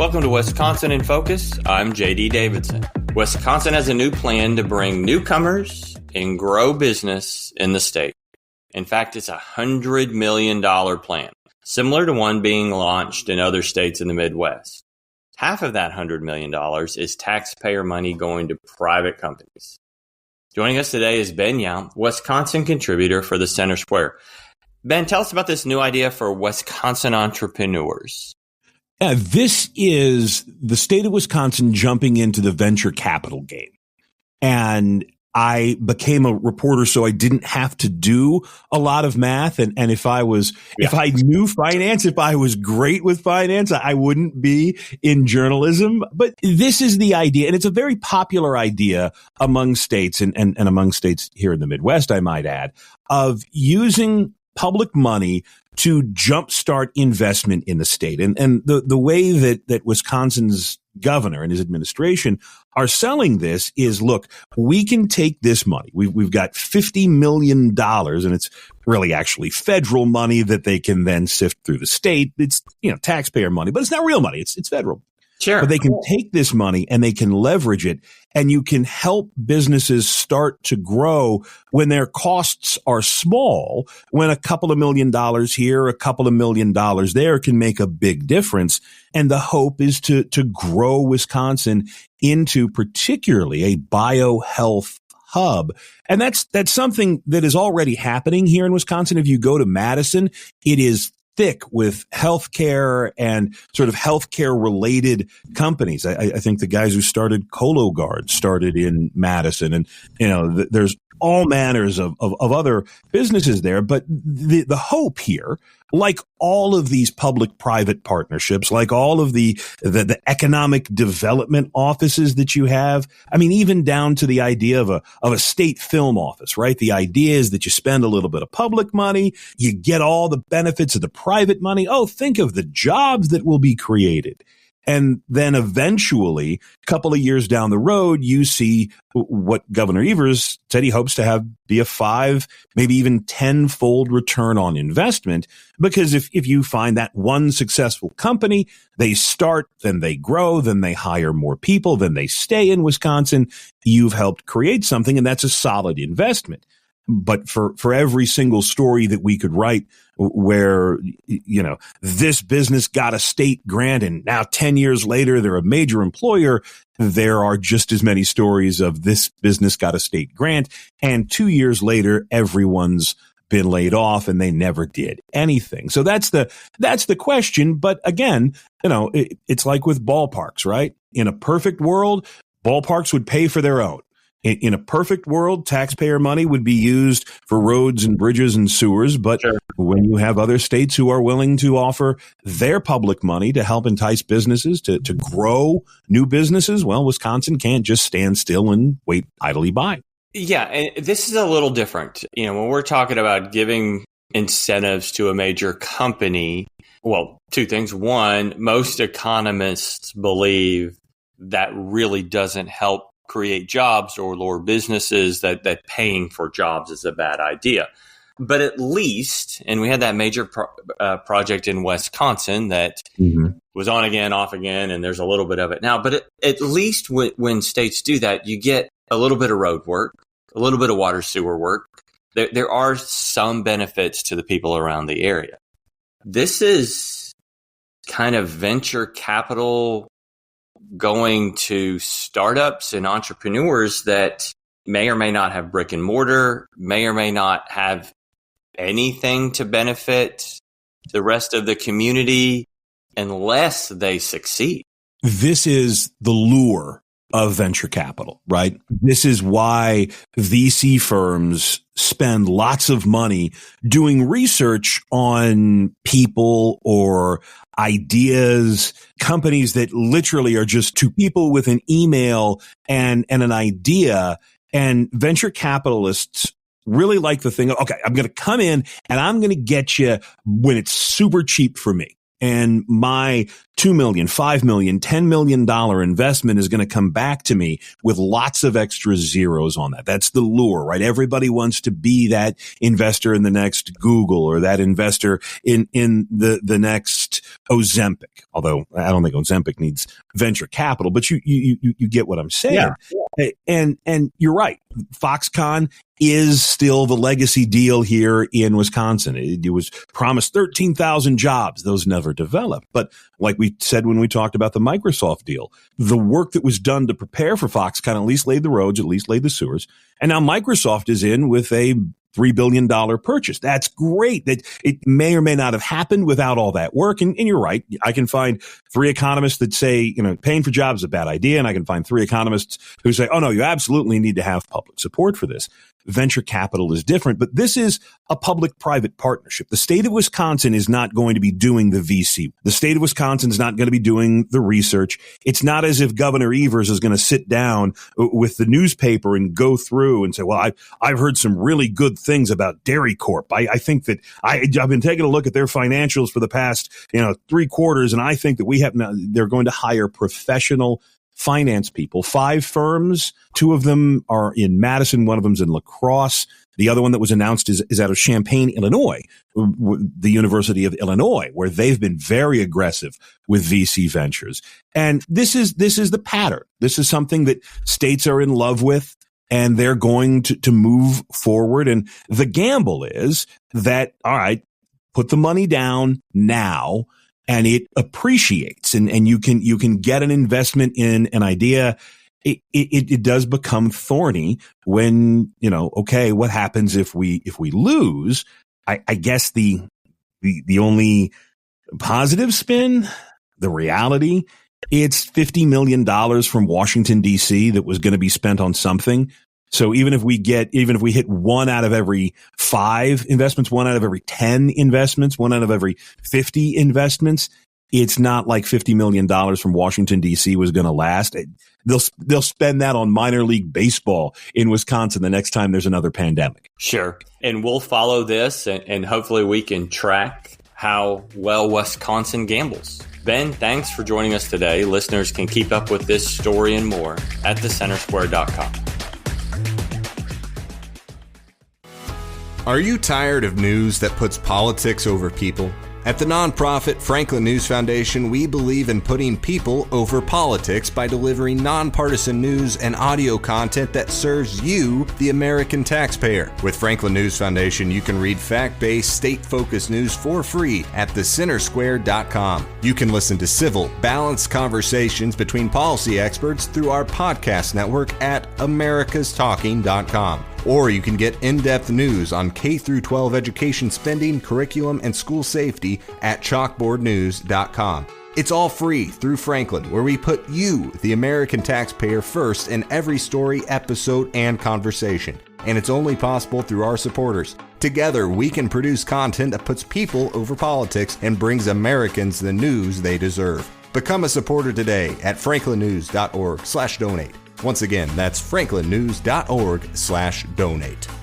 Welcome to Wisconsin in Focus. I'm JD Davidson. Wisconsin has a new plan to bring newcomers and grow business in the state. In fact, it's a $100 million plan, similar to one being launched in other states in the Midwest. Half of that $100 million is taxpayer money going to private companies. Joining us today is Ben Yount, Wisconsin contributor for the Center Square. Ben, tell us about this new idea for Wisconsin entrepreneurs. This is the state of Wisconsin jumping into the venture capital game. And I became a reporter, so I didn't have to do a lot of math. And if I knew finance, if I was great with finance, I wouldn't be in journalism. But this is the idea. And it's a very popular idea among states and among states here in the Midwest, I might add, of using public money to jumpstart investment in the state. And the way that Wisconsin's governor and his administration are selling this is, look, we can take this money. We've got $50 million, and it's really actually federal money that they can then sift through the state. It's, taxpayer money, but it's not real money. It's federal. Sure. But they can take this money and they can leverage it, and you can help businesses start to grow when their costs are small, when a couple of $1 million here, a couple of $1 million there can make a big difference. And the hope is to grow Wisconsin into particularly a biohealth hub. And that's something that is already happening here in Wisconsin. If you go to Madison, it is thick with healthcare and sort of healthcare related companies. I think the guys who started Cologuard started in Madison, and there's all manners of other businesses there. But the hope here, like all of these public-private partnerships, like all of the economic development offices that you have, I mean, even down to the idea of a state film office, right? The idea is that you spend a little bit of public money, you get all the benefits of the private money. Oh, think of the jobs that will be created. And then eventually, a couple of years down the road, you see what Governor Evers said he hopes to have be a 5, maybe even 10-fold return on investment. Because if you find that one successful company, they start, then they grow, then they hire more people, then they stay in Wisconsin, you've helped create something, and that's a solid investment. But for every single story that we could write where, this business got a state grant and now 10 years later, they're a major employer, there are just as many stories of this business got a state grant and 2 years later, everyone's been laid off and they never did anything. So that's the question. But again, it's like with ballparks, right? In a perfect world, ballparks would pay for their own. In a perfect world, taxpayer money would be used for roads and bridges and sewers. But sure, when you have other states who are willing to offer their public money to help entice businesses to grow new businesses, well, Wisconsin can't just stand still and wait idly by. Yeah, and this is a little different. When we're talking about giving incentives to a major company, well, two things. One, most economists believe that really doesn't help create jobs or lure businesses, that paying for jobs is a bad idea. But at least, and we had that major project in Wisconsin that was on again, off again, and there's a little bit of it now. But at least when states do that, you get a little bit of road work, a little bit of water sewer work. There are some benefits to the people around the area. This is kind of venture capital going to startups and entrepreneurs that may or may not have brick and mortar, may or may not have anything to benefit the rest of the community unless they succeed. This is the lure of venture capital, right? This is why VC firms spend lots of money doing research on people or ideas, companies that literally are just two people with an email and an idea. And venture capitalists really like the thing of, okay, I'm going to come in and I'm going to get you when it's super cheap for me. And my $2 million, $5 million, $10 million investment is going to come back to me with lots of extra zeros on that. That's the lure, right? Everybody wants to be that investor in the next Google or that investor in the next Ozempic. Although I don't think Ozempic needs venture capital, but you get what I'm saying. Yeah. And you're right. Foxconn is still the legacy deal here in Wisconsin. It was promised 13,000 jobs. Those never developed. But like we said when we talked about the Microsoft deal, the work that was done to prepare for Foxconn at least laid the roads, at least laid the sewers. And now Microsoft is in with a $3 billion purchase. That's great. That it may or may not have happened without all that work. And you're right. I can find 3 economists that say, paying for jobs is a bad idea. And I can find 3 economists who say, oh, no, you absolutely need to have public support for this. Venture capital is different, but this is a public-private partnership. The state of Wisconsin is not going to be doing the VC. The state of Wisconsin is not going to be doing the research. It's not as if Governor Evers is going to sit down with the newspaper and go through and say, well, I've heard some really good things about Dairy Corp. I think that I've been taking a look at their financials for the past 3 quarters, and I think that they're going to hire professional finance people, 5 firms. 2 of them are in Madison. 1 of them's in La Crosse. The other one that was announced is out of Champaign, Illinois, the University of Illinois, where they've been very aggressive with VC ventures. And this is the pattern. This is something that states are in love with, and they're going to move forward. And the gamble is that, all right, put the money down now, and it appreciates, and you can get an investment in an idea. It does become thorny when, okay, what happens if we lose? I guess the only positive spin, the reality, it's $50 million from Washington, D.C. that was going to be spent on something. So even if we hit 1 out of every 5 investments, 1 out of every 10 investments, 1 out of every 50 investments, it's not like $50 million from Washington, D.C. was going to last. They'll spend that on minor league baseball in Wisconsin the next time there's another pandemic. Sure. And we'll follow this, and hopefully we can track how well Wisconsin gambles. Ben, thanks for joining us today. Listeners can keep up with this story and more at thecentersquare.com. Are you tired of news that puts politics over people? At the nonprofit Franklin News Foundation, we believe in putting people over politics by delivering nonpartisan news and audio content that serves you, the American taxpayer. With Franklin News Foundation, you can read fact-based, state-focused news for free at thecentersquare.com. You can listen to civil, balanced conversations between policy experts through our podcast network at americastalking.com. Or you can get in-depth news on K-12 education spending, curriculum, and school safety at chalkboardnews.com. It's all free through Franklin, where we put you, the American taxpayer, first in every story, episode, and conversation. And it's only possible through our supporters. Together, we can produce content that puts people over politics and brings Americans the news they deserve. Become a supporter today at franklinnews.org/donate. Once again, that's franklinnews.org/donate.